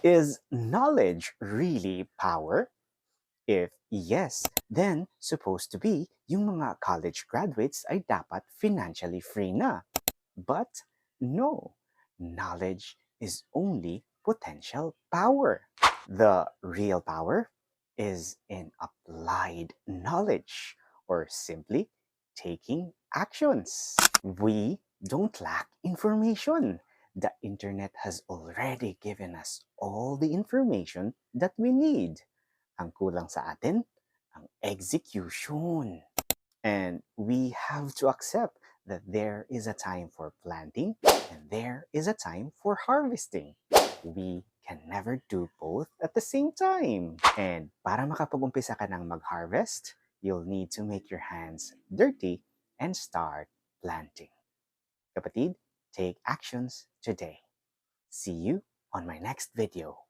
Is knowledge really power? If yes, then supposed to be yung mga college graduates ay dapat financially free na. But no, knowledge is only potential power. The real power is in applied knowledge, or simply taking actions. We don't lack information. The internet has already given us all the information that we need. Ang kulang sa atin, ang execution. And we have to accept that there is a time for planting and there is a time for harvesting. We can never do both at the same time. And para makapag-umpisa ka ng mag-harvest, you'll need to make your hands dirty and start planting. Kapatid, take actions today. See you on my next video.